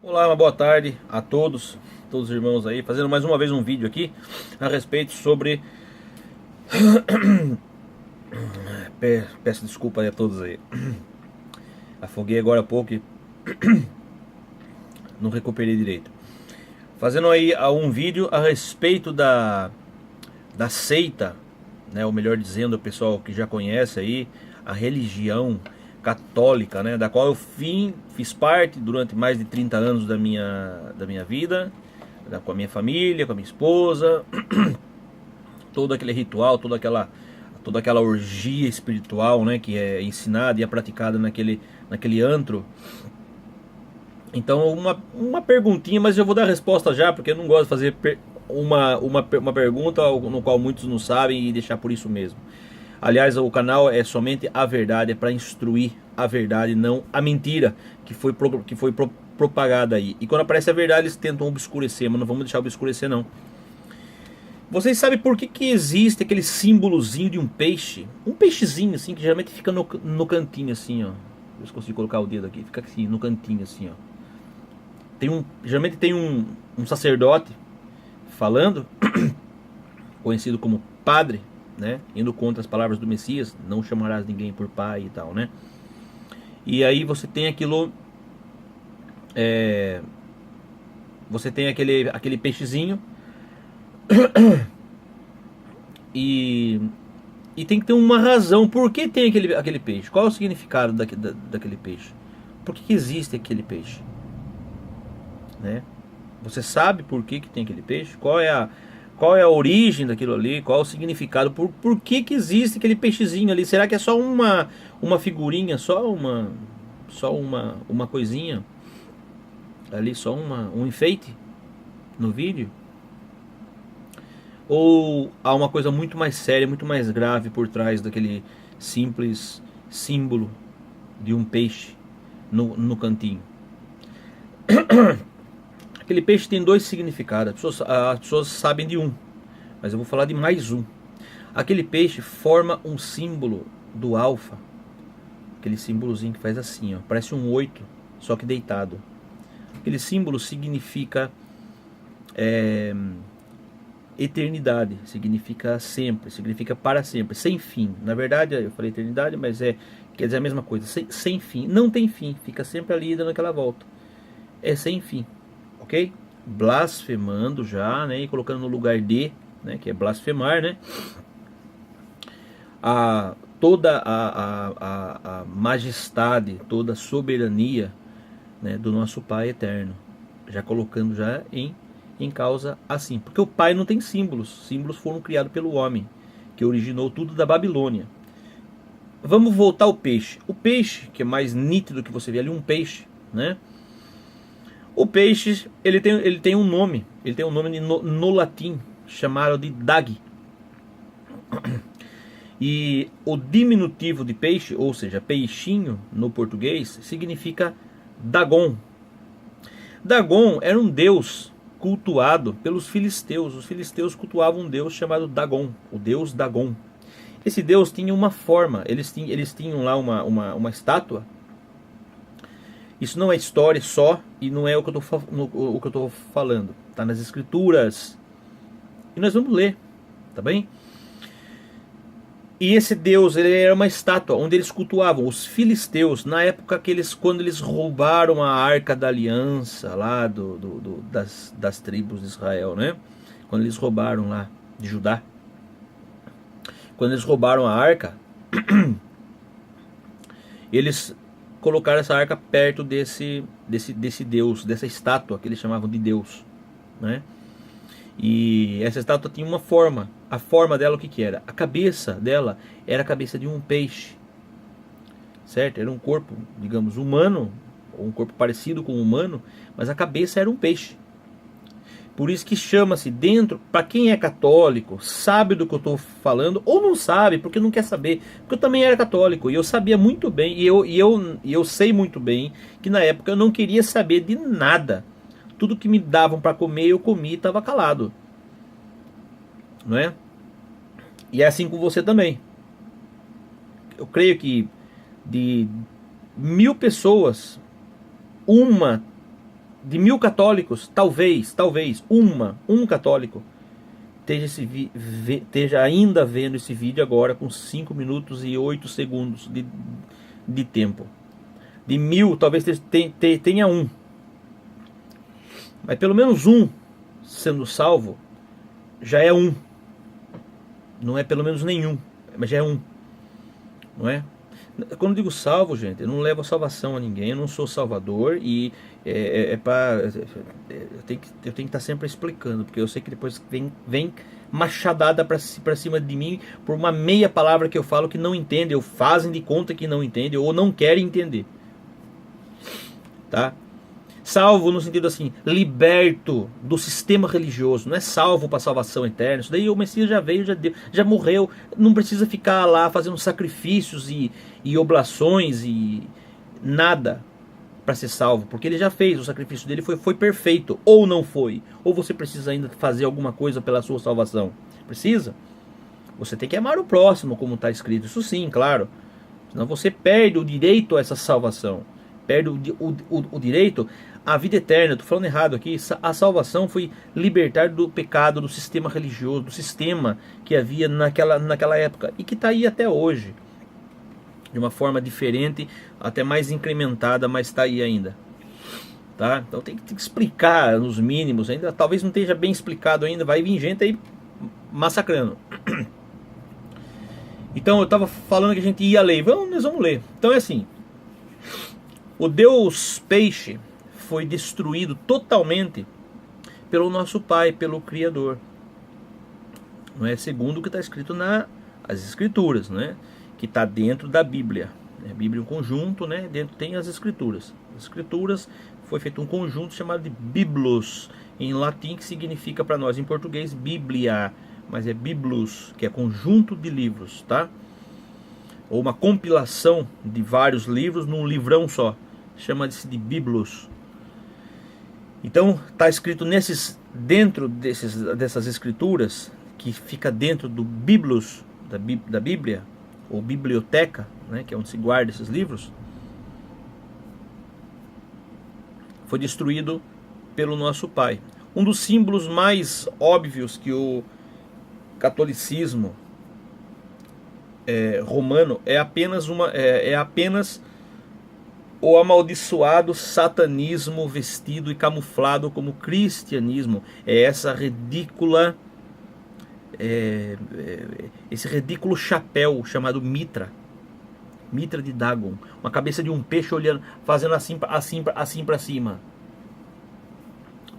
Olá, uma boa tarde a todos os irmãos aí, fazendo mais uma vez um vídeo aqui a respeito sobre. Peço desculpa aí a todos aí. Afoguei agora há pouco e não recuperei direito. Fazendo aí um vídeo a respeito da seita, né? Ou melhor dizendo, o pessoal que já conhece aí, a religião católica, né? Da qual eu fiz parte durante mais de 30 anos da minha vida, com a minha família, com a minha esposa. Todo aquele ritual, toda aquela orgia espiritual, né, que é ensinada e é praticada naquele antro. Então, uma perguntinha, mas eu vou dar a resposta já, porque eu não gosto de fazer uma pergunta no qual muitos não sabem e deixar por isso mesmo. Aliás, o canal é somente a verdade, é para instruir a verdade, não a mentira que foi propagada aí. E quando aparece a verdade, eles tentam obscurecer, mas não vamos deixar obscurecer não. Vocês sabem por que existe aquele símbolozinho de um peixe? Um peixezinho assim, que geralmente fica no cantinho assim, ó. Eu consigo colocar o dedo aqui, fica assim, no cantinho assim, ó. Geralmente tem um sacerdote falando, conhecido como padre, né? Indo contra as palavras do Messias, não chamarás ninguém por pai e tal, né? E aí você tem aquilo, você tem aquele peixezinho e E tem que ter uma razão. Por que tem aquele peixe? Qual é o significado daquele peixe? Por que existe aquele peixe? Né? Você sabe por que tem aquele peixe? Qual é a origem daquilo ali? Qual é o significado? Por que existe aquele peixezinho ali? Será que é só uma figurinha? Só uma coisinha? Ali, só um enfeite no vídeo? Ou há uma coisa muito mais séria, muito mais grave por trás daquele simples símbolo de um peixe no cantinho? Aquele peixe tem dois significados. As pessoas sabem de um, mas eu vou falar de mais um. Aquele peixe forma um símbolo do alfa, aquele símbolozinho que faz assim, ó, parece um 8, só que deitado. Aquele símbolo significa eternidade, significa sempre, significa para sempre, sem fim. Na verdade, eu falei eternidade, mas quer dizer a mesma coisa, sem fim, não tem fim, fica sempre ali dando aquela volta. É sem fim, ok? Blasfemando já, né, e colocando no lugar de, né, que é blasfemar, né, toda a majestade, toda a soberania, né, do nosso Pai eterno, já colocando já em causa assim, porque o Pai não tem símbolos foram criados pelo homem, que originou tudo da Babilônia. Vamos voltar ao peixe. O peixe, que é mais nítido que você vê ali, um peixe, né? O peixe, ele tem um nome, no latim, chamado de dag. E o diminutivo de peixe, ou seja, peixinho no português, significa Dagon. Dagon era um deus cultuado pelos filisteus. Os filisteus cultuavam um deus chamado Dagon, o deus Dagon. Esse deus tinha uma forma, eles tinham lá uma estátua. Isso não é história só, e não é o que eu estou falando. Está nas escrituras. E nós vamos ler, tá bem? E esse deus, ele era uma estátua onde eles cultuavam os filisteus na época quando eles roubaram a arca da aliança lá das tribos de Israel, né? Quando eles roubaram lá de Judá. Quando eles roubaram a arca, eles colocaram essa arca perto desse deus, dessa estátua que eles chamavam de Deus, né? E essa estátua tinha uma forma. A forma dela, o que era? A cabeça dela era a cabeça de um peixe, certo? Era um corpo, digamos, humano, ou um corpo parecido com o humano, mas a cabeça era um peixe. Por isso que chama-se dentro, para quem é católico, sabe do que eu estou falando, ou não sabe, porque não quer saber. Porque eu também era católico, e eu sabia muito bem, e eu sei muito bem, que na época eu não queria saber de nada. Tudo que me davam para comer, eu comia e estava calado. Não é? E é assim com você também. Eu creio que de 1000 pessoas, uma de 1000 católicos, talvez, um católico esteja ainda vendo esse vídeo agora com 5 minutos e 8 segundos de tempo. De 1000, talvez tenha um. Mas pelo menos um sendo salvo, já é um. Não é pelo menos nenhum, mas já é um. Não é? Quando eu digo salvo, gente, eu não levo a salvação a ninguém, eu não sou salvador e eu tenho que estar sempre explicando, porque eu sei que depois vem machadada para cima de mim por uma meia palavra que eu falo que não entende, ou fazem de conta que não entende, ou não querem entender. Tá? Salvo no sentido assim, liberto do sistema religioso, não é salvo para salvação eterna. Isso daí o Messias já veio, já deu, já morreu, não precisa ficar lá fazendo sacrifícios e oblações e nada para ser salvo, porque ele já fez, o sacrifício dele foi perfeito, ou não foi, ou você precisa ainda fazer alguma coisa pela sua salvação. Precisa? Você tem que amar o próximo, como está escrito, isso sim, claro, senão você perde o direito a essa salvação, perde o direito à vida eterna. Estou falando errado aqui, a salvação foi libertar do pecado, do sistema religioso, do sistema que havia naquela época, e que está aí até hoje, de uma forma diferente, até mais incrementada, mas está aí ainda. Tá? Então tem que explicar nos mínimos, ainda talvez não esteja bem explicado ainda, vai vir gente aí massacrando. Então eu estava falando que a gente ia ler, nós vamos ler. Então é assim, o Deus Peixe foi destruído totalmente pelo nosso Pai, pelo Criador. Não é? Segundo o que está escrito nas Escrituras, não é? Que está dentro da Bíblia. A Bíblia é um conjunto, né? Dentro tem as Escrituras. As Escrituras foi feito um conjunto chamado de Biblos, em latim, que significa para nós em português Bíblia, mas é Biblos, que é conjunto de livros, tá? Ou uma compilação de vários livros num livrão só. Chama-se de Biblos. Então está escrito dentro dessas Escrituras, que fica dentro do Biblos, da Bíblia, ou biblioteca, né, que é onde se guarda esses livros, foi destruído pelo nosso Pai. Um dos símbolos mais óbvios que o catolicismo romano é apenas o amaldiçoado satanismo vestido e camuflado como cristianismo. É essa ridícula esse ridículo chapéu chamado mitra de Dagon, uma cabeça de um peixe olhando, fazendo assim para cima,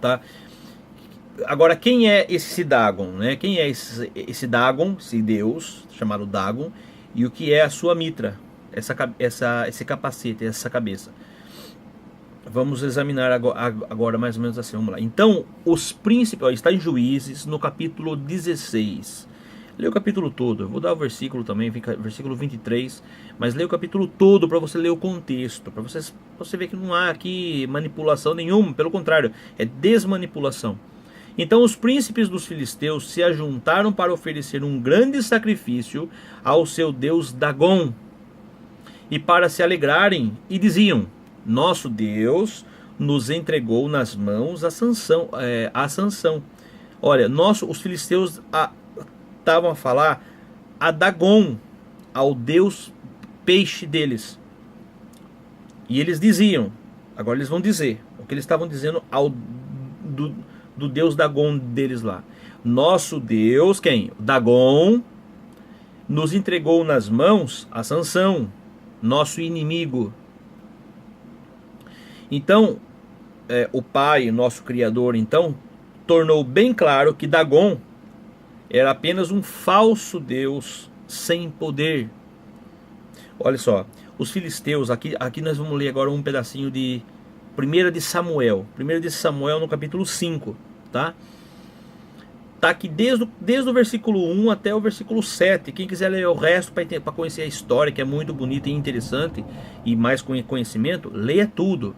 tá? Agora, quem é esse Dagon, né? Quem é esse Dagon, esse Deus chamado Dagon, e o que é a sua mitra, esse capacete, essa cabeça? Vamos examinar agora mais ou menos assim, vamos lá. Então, os príncipes, está em Juízes, no capítulo 16. Leia o capítulo todo, eu vou dar o versículo também, versículo 23, mas leia o capítulo todo para você ler o contexto, para você ver que não há aqui manipulação nenhuma, pelo contrário, é desmanipulação. Então os príncipes dos filisteus se ajuntaram para oferecer um grande sacrifício ao seu deus Dagon, e para se alegrarem, e diziam: nosso Deus nos entregou nas mãos a Sansão. Olha, os filisteus estavam a falar a Dagon, ao Deus Peixe deles. E eles diziam, agora eles vão dizer o que eles estavam dizendo do Deus Dagon deles lá. Nosso Deus, quem? Dagon, nos entregou nas mãos a Sansão, nosso inimigo. Então, o Pai, nosso Criador, então, tornou bem claro que Dagon era apenas um falso Deus sem poder. Olha só, os filisteus, aqui nós vamos ler agora um pedacinho de 1 de Samuel. 1 de Samuel no capítulo 5, tá? Tá aqui desde o versículo 1 até o versículo 7. Quem quiser ler o resto para conhecer a história, que é muito bonita e interessante, e mais conhecimento, leia tudo.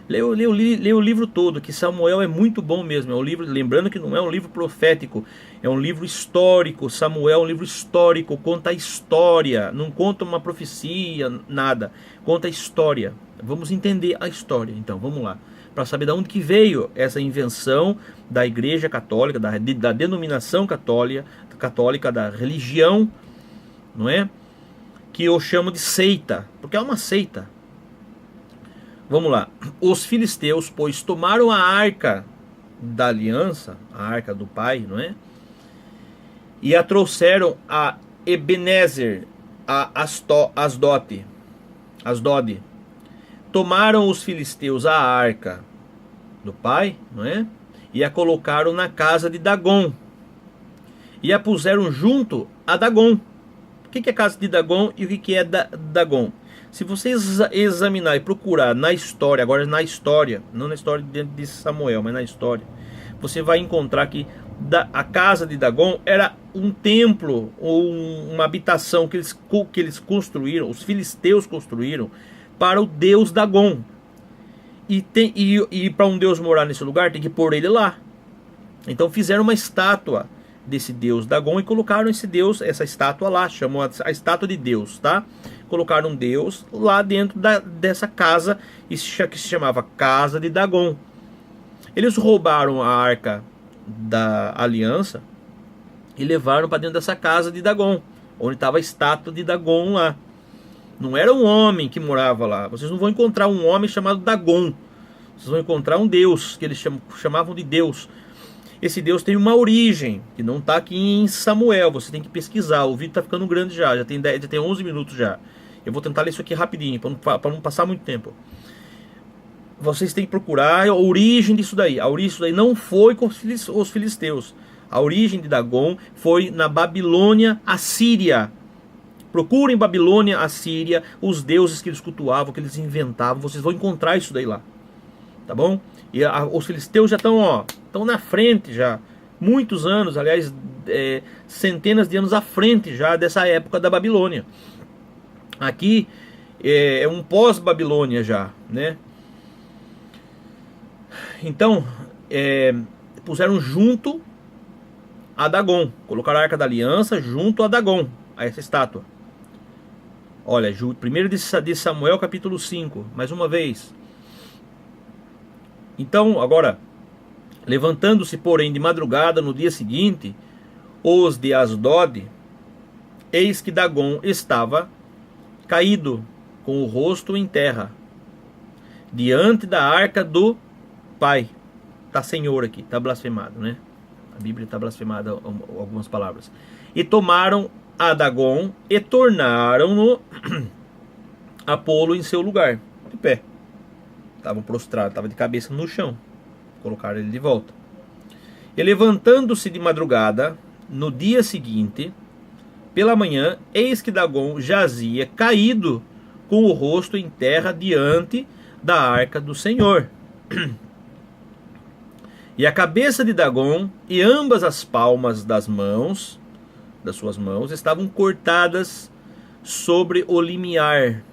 Leia o livro todo, que Samuel é muito bom mesmo. É um livro, lembrando que não é um livro profético, é um livro histórico. Samuel é um livro histórico, conta a história, não conta uma profecia, nada. Conta a história. Vamos entender a história, então, vamos lá. para saber de onde que veio essa invenção da Igreja Católica, da denominação católica, da religião, não é? Que eu chamo de seita, porque é uma seita. Vamos lá. Os filisteus, pois, tomaram a arca da aliança, a arca do pai, não é? E a trouxeram a Ebenezer, a Asdode. Tomaram os filisteus a arca do pai, não é? E a colocaram na casa de Dagom. E a puseram junto a Dagom. O que é a casa de Dagom e o que é Dagom? Se você examinar e procurar na história, agora na história, não na história de Samuel, mas na história, você vai encontrar que a casa de Dagom era um templo ou uma habitação que eles construíram, os filisteus construíram para o deus Dagom. E para um deus morar nesse lugar tem que pôr ele lá. Então fizeram uma estátua desse deus Dagom e colocaram essa estátua lá, chamou a estátua de Deus, tá? Colocaram um Deus lá dentro dessa casa que se chamava Casa de Dagom. Eles roubaram a arca da aliança e levaram para dentro dessa casa de Dagom, onde estava a estátua de Dagom lá. Não era um homem que morava lá. Vocês não vão encontrar um homem chamado Dagom. Vocês vão encontrar um Deus, que eles chamavam de Deus. Esse Deus tem uma origem, que não está aqui em Samuel. Você tem que pesquisar. O vídeo está ficando grande já tem 11 minutos já. Eu vou tentar ler isso aqui rapidinho, para não passar muito tempo. Vocês têm que procurar a origem disso daí. A origem disso daí não foi com os filisteus. A origem de Dagom foi na Babilônia, Assíria. Procurem Babilônia, Assíria, os deuses que eles cultuavam, que eles inventavam. Vocês vão encontrar isso daí lá. Tá bom? E os filisteus já estão na frente já. Muitos anos, aliás, centenas de anos à frente já dessa época da Babilônia. Aqui é um pós-Babilônia já, né? Então, puseram junto a Dagom. Colocaram a Arca da Aliança junto a Dagom, a essa estátua. Olha, 1 de Samuel capítulo 5, mais uma vez. Então, agora, levantando-se, porém, de madrugada no dia seguinte, os de Asdod, eis que Dagom estava caído, com o rosto em terra, diante da arca do pai. Está Senhor aqui, está blasfemado, né? A Bíblia está blasfemada algumas palavras. E tomaram a Dagom e tornaram-no a pô-lo em seu lugar, de pé. Estavam prostrados, estava de cabeça no chão. Colocaram ele de volta. E levantando-se de madrugada, no dia seguinte, pela manhã, eis que Dagom jazia caído, com o rosto em terra diante da arca do Senhor. E a cabeça de Dagom e ambas as palmas das suas mãos, estavam cortadas sobre o limiar.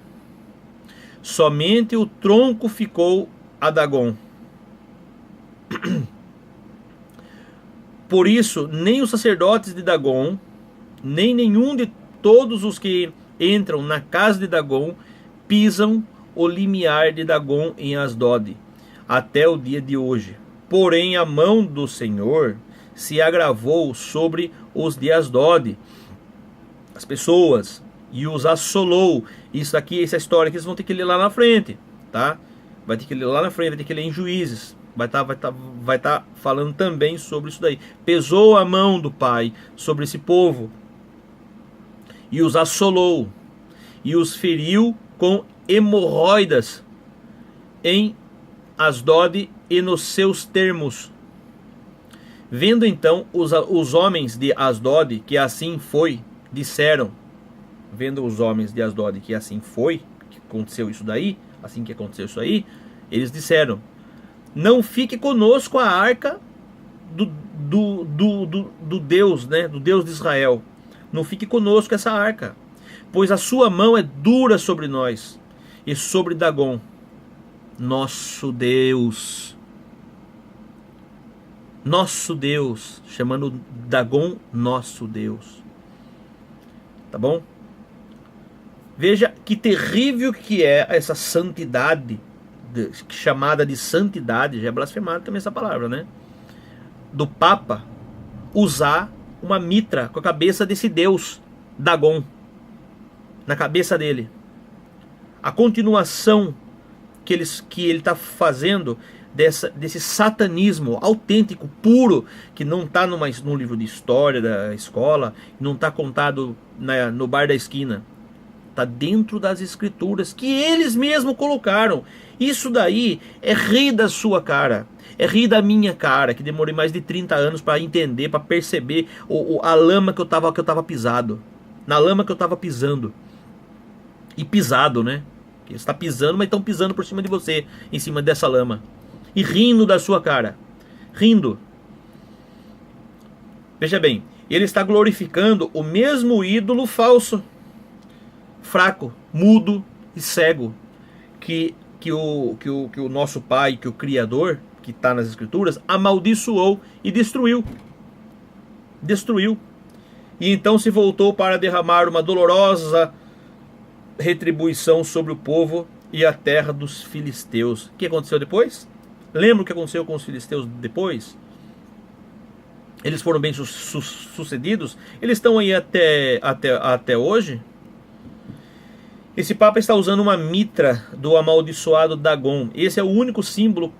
Somente o tronco ficou a Dagom. Por isso, nem os sacerdotes de Dagom, nem nenhum de todos os que entram na casa de Dagom, pisam o limiar de Dagom em Asdod, até o dia de hoje. Porém, a mão do Senhor se agravou sobre os de Asdod, as pessoas, e os assolou. Isso aqui, essa história que eles vão ter que ler lá na frente, tá? Vai ter que ler lá na frente, vai ter que ler em Juízes. Vai tá falando também sobre isso daí. Pesou a mão do pai sobre esse povo e os assolou e os feriu com hemorroidas em Asdod e nos seus termos. Vendo então os homens de Asdod que assim foi, disseram, vendo os homens de Asdod que assim foi, que aconteceu isso daí, assim que aconteceu isso aí, eles disseram: não fique conosco a arca do Deus, né, do Deus de Israel. Não fique conosco essa arca, pois a sua mão é dura sobre nós e sobre Dagom, nosso Deus. Nosso Deus, chamando Dagom nosso Deus. Tá bom? Veja que terrível que é essa santidade chamada de santidade, já é blasfemado também essa palavra, né? Do Papa usar uma mitra com a cabeça desse deus Dagon na cabeça dele. A continuação que ele está fazendo desse satanismo autêntico, puro, que não está num livro de história da escola, não está contado no bar da esquina. Está dentro das escrituras que eles mesmos colocaram. Isso daí é rir da sua cara. É rir da minha cara, que demorei mais de 30 anos para entender, para perceber a lama que eu tava pisado. Na lama que eu tava pisando. E pisado, né? Você está pisando, mas estão pisando por cima de você, em cima dessa lama. E rindo da sua cara. Rindo. Veja bem, ele está glorificando o mesmo ídolo falso, fraco, mudo e cego, que o nosso Pai, que o Criador, que está nas Escrituras, amaldiçoou e destruiu. Destruiu. E então se voltou para derramar uma dolorosa retribuição sobre o povo e a terra dos filisteus. O que aconteceu depois? Lembra o que aconteceu com os filisteus depois? Eles foram bem sucedidos? Eles estão aí até hoje? Esse Papa está usando uma mitra do amaldiçoado Dagon. Esse é o único símbolo.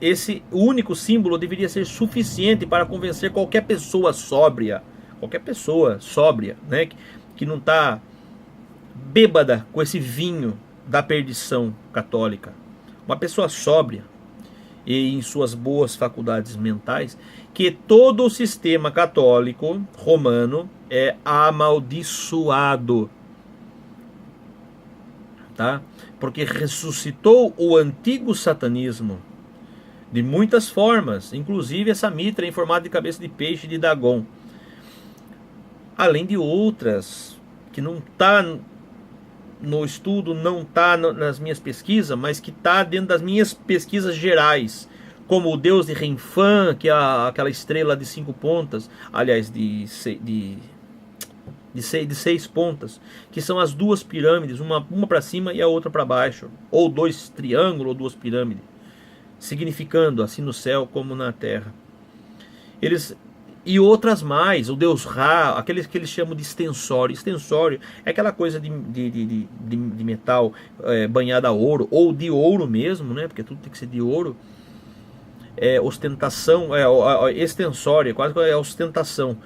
Esse único símbolo deveria ser suficiente para convencer qualquer pessoa sóbria. Qualquer pessoa sóbria, né? Que não está bêbada com esse vinho da perdição católica. Uma pessoa sóbria e em suas boas faculdades mentais, que todo o sistema católico romano é amaldiçoado. Tá? Porque ressuscitou o antigo satanismo de muitas formas, inclusive essa mitra em formato de cabeça de peixe de Dagon, além de outras que não está no estudo, não está nas minhas pesquisas, mas que está dentro das minhas pesquisas gerais, como o deus de Renfã, que é aquela estrela de 5 pontas, aliás, de 6 pontas, que são as duas pirâmides, uma para cima e a outra para baixo, ou 2 triângulos ou 2 pirâmides, significando assim no céu como na terra. E outras mais, o deus Ra, aqueles que eles chamam de extensório. Extensório é aquela coisa de metal banhado a ouro, ou de ouro mesmo, né? Porque tudo tem que ser de ouro. Ostentação, extensório, quase que é ostentação.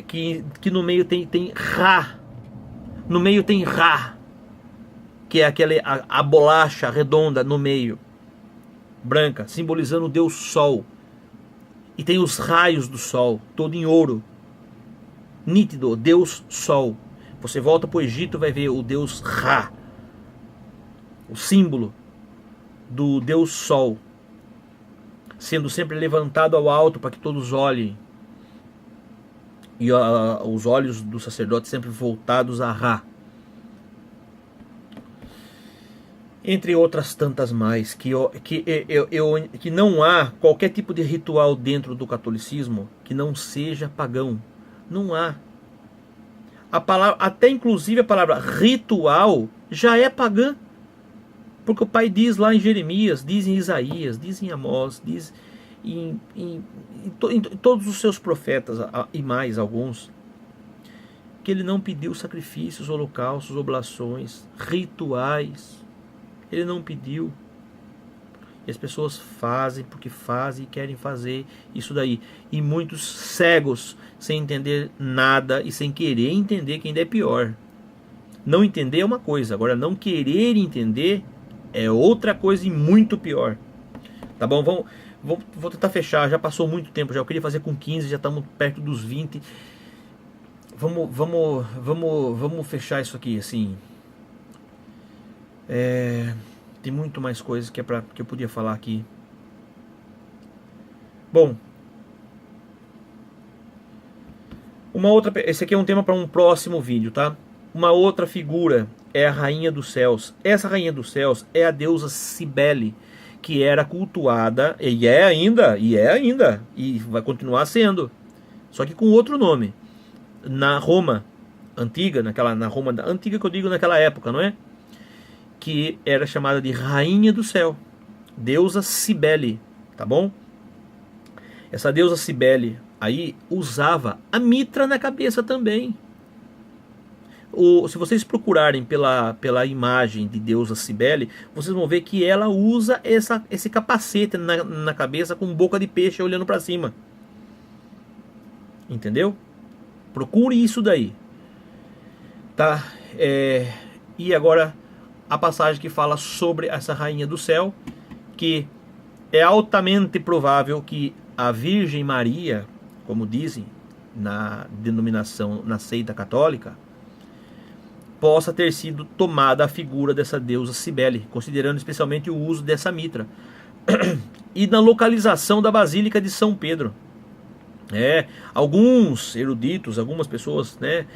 Que no meio tem Ra. No meio tem Ra, que é a bolacha redonda no meio, branca, simbolizando o deus Sol. E tem os raios do sol, todo em ouro, nítido, Deus Sol. Você volta para o Egito, vai ver o Deus Ra, o símbolo do Deus Sol, sendo sempre levantado ao alto para que todos olhem. E os olhos do sacerdote sempre voltados a Ra. Entre outras tantas mais, que não há qualquer tipo de ritual dentro do catolicismo que não seja pagão. Não há. Até inclusive a palavra ritual já é pagã. Porque o Pai diz lá em Jeremias, diz em Isaías, diz em Amós, diz em todos os seus profetas, e mais alguns, que ele não pediu sacrifícios, holocaustos, oblações, rituais. Ele não pediu. E as pessoas fazem porque fazem e querem fazer isso daí. E muitos cegos, sem entender nada e sem querer entender, que ainda é pior. Não entender é uma coisa, agora não querer entender é outra coisa e muito pior. Tá bom? Vou tentar fechar, já passou muito tempo já. Eu queria fazer com 15, já estamos perto dos 20. Vamos fechar isso aqui assim. Tem muito mais coisas que eu podia falar aqui. Bom, esse aqui é um tema para um próximo vídeo, tá? Uma outra figura é a Rainha dos Céus. Essa Rainha dos Céus é a deusa Cibele, que era cultuada, e vai continuar sendo, só que com outro nome, na Roma antiga, na Roma antiga que eu digo naquela época, não é? que era chamada de Rainha do Céu, deusa Cibele, tá bom? Essa deusa Cibele aí usava a mitra na cabeça também. Se vocês procurarem pela imagem de deusa Cibele, vocês vão ver que ela usa esse capacete na cabeça com boca de peixe olhando para cima. Entendeu? Procure isso daí. Tá? E agora a passagem que fala sobre essa rainha do céu, que é altamente provável que a Virgem Maria, como dizem na denominação, na seita católica, possa ter sido tomada a figura dessa deusa Cibele, considerando especialmente o uso dessa mitra. E na localização da Basílica de São Pedro. Alguns eruditos, algumas pessoas, né,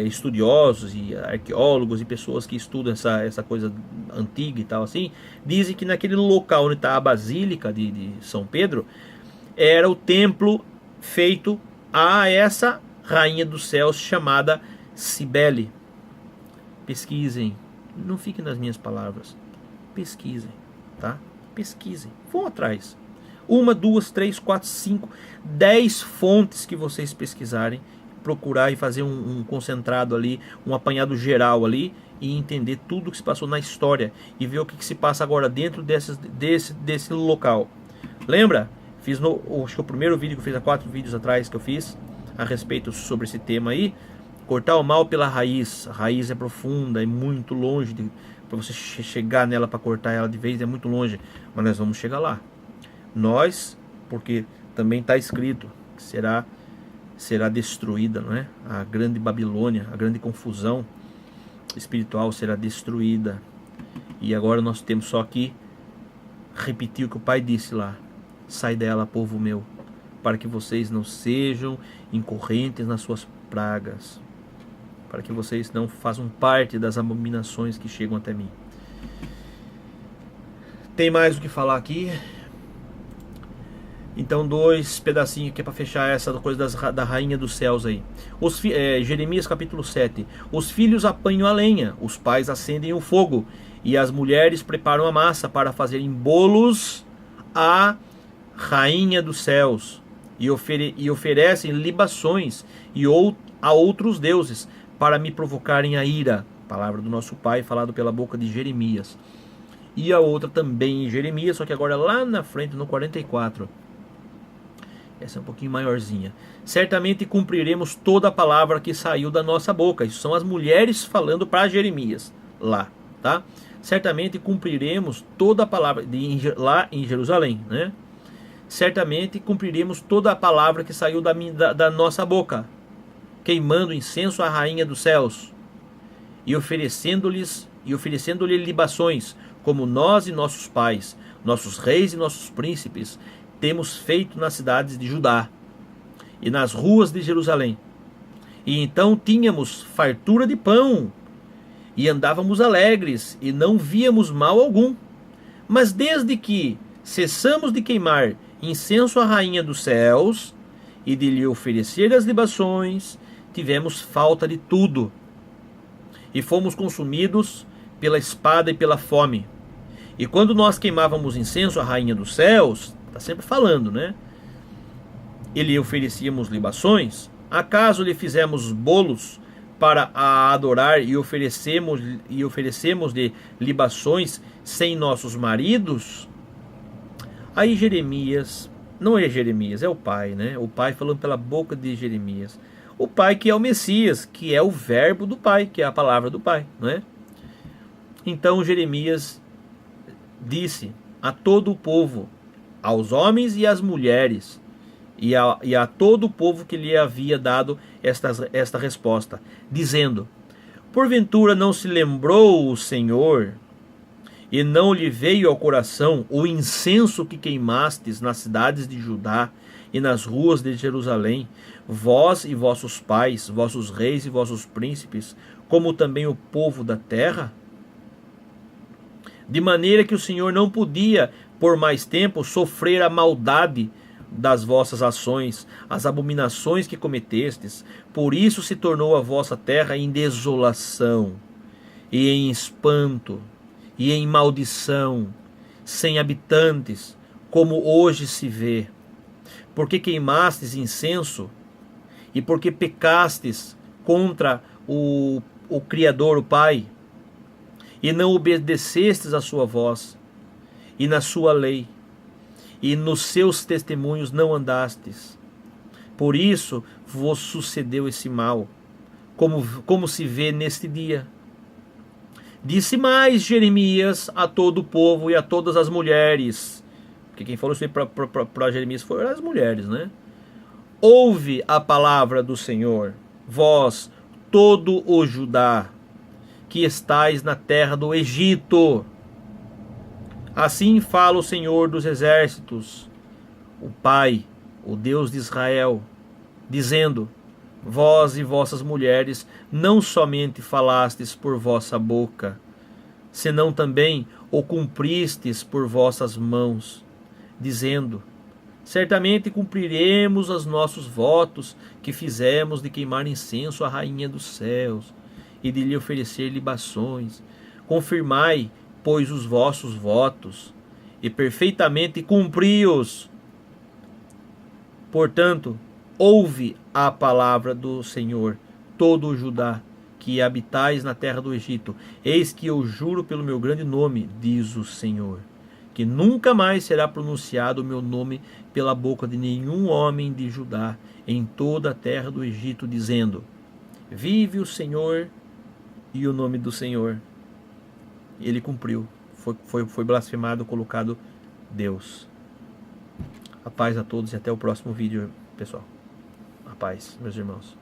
estudiosos e arqueólogos e pessoas que estudam essa coisa antiga e tal assim, dizem que naquele local onde está a Basílica de São Pedro era o templo feito a essa rainha dos céus chamada Cibele. Pesquisem, não fiquem nas minhas palavras, pesquisem, tá? Pesquisem, vão atrás. 1, 2, 3, 4, 5, 10 fontes que vocês pesquisarem, procurar e fazer um concentrado ali, um apanhado geral ali, e entender tudo que se passou na história, e ver o que se passa agora dentro desse local. Lembra? Acho que o primeiro vídeo que eu fiz, há 4 vídeos atrás que eu fiz, a respeito sobre esse tema aí, cortar o mal pela raiz. A raiz é profunda, é muito longe, para você chegar nela, para cortar ela de vez, é muito longe, mas nós vamos chegar lá. Nós, porque também está escrito que será destruída, não é? A grande Babilônia, a grande confusão espiritual será destruída. E agora nós temos só que repetir o que o Pai disse lá: sai dela, povo meu, para que vocês não sejam incorrentes nas suas pragas, para que vocês não façam parte das abominações que chegam até mim. Tem mais o que falar aqui? Então 2 pedacinhos aqui para fechar essa coisa da rainha dos céus aí. Jeremias capítulo 7. Os filhos apanham a lenha, os pais acendem o fogo, e as mulheres preparam a massa para fazerem bolos à rainha dos céus, e oferecem libações a outros deuses, para me provocarem a ira. Palavra do nosso Pai, falado pela boca de Jeremias. E a outra também em Jeremias, só que agora lá na frente, no 44. Essa é um pouquinho maiorzinha. Certamente cumpriremos toda a palavra que saiu da nossa boca. Isso são as mulheres falando para Jeremias lá, tá? Certamente cumpriremos toda a palavra lá em Jerusalém, né? Certamente cumpriremos toda a palavra que saiu da nossa boca, queimando incenso à rainha dos céus e oferecendo-lhe libações, como nós e nossos pais, nossos reis e nossos príncipes temos feito nas cidades de Judá e nas ruas de Jerusalém. E então tínhamos fartura de pão e andávamos alegres e não víamos mal algum. Mas desde que cessamos de queimar incenso à rainha dos céus e de lhe oferecer as libações, tivemos falta de tudo e fomos consumidos pela espada e pela fome. E quando nós queimávamos incenso à rainha dos céus, está sempre falando, né? E lhe oferecíamos libações, acaso lhe fizemos bolos para a adorar e oferecemos-lhe libações sem nossos maridos? Aí Jeremias, não é Jeremias, é o Pai, né? O Pai falando pela boca de Jeremias. O Pai que é o Messias, que é o verbo do Pai, que é a palavra do Pai, não é? Então Jeremias disse a todo o povo, aos homens e às mulheres, e a todo o povo que lhe havia dado esta resposta, dizendo: porventura não se lembrou o Senhor, e não lhe veio ao coração o incenso que queimastes nas cidades de Judá e nas ruas de Jerusalém, vós e vossos pais, vossos reis e vossos príncipes, como também o povo da terra? De maneira que o Senhor não podia por mais tempo sofrer a maldade das vossas ações, as abominações que cometestes. Por isso se tornou a vossa terra em desolação, e em espanto, e em maldição, sem habitantes, como hoje se vê. Porque queimastes incenso, e porque pecastes contra o Criador, o Pai, e não obedecestes a sua voz, e na sua lei, e nos seus testemunhos não andastes. Por isso vos sucedeu esse mal, como se vê neste dia. Disse mais Jeremias a todo o povo e a todas as mulheres, porque quem falou isso aí para Jeremias foram as mulheres, né? Ouve a palavra do Senhor, vós, todo o Judá, que estais na terra do Egito. Assim fala o Senhor dos exércitos, o Pai, o Deus de Israel, dizendo: vós e vossas mulheres não somente falastes por vossa boca, senão também o cumpristes por vossas mãos, dizendo: certamente cumpriremos os nossos votos que fizemos de queimar incenso à rainha dos céus e de lhe oferecer libações. Confirmai, pois, os vossos votos e perfeitamente cumpri-os. Portanto, ouve a palavra do Senhor, todo o Judá, que habitais na terra do Egito. Eis que eu juro pelo meu grande nome, diz o Senhor, que nunca mais será pronunciado o meu nome pela boca de nenhum homem de Judá em toda a terra do Egito, dizendo: vive o Senhor, e o nome do Senhor. Ele cumpriu. Foi blasfemado, colocado Deus. A paz a todos e até o próximo vídeo, pessoal. A paz, meus irmãos.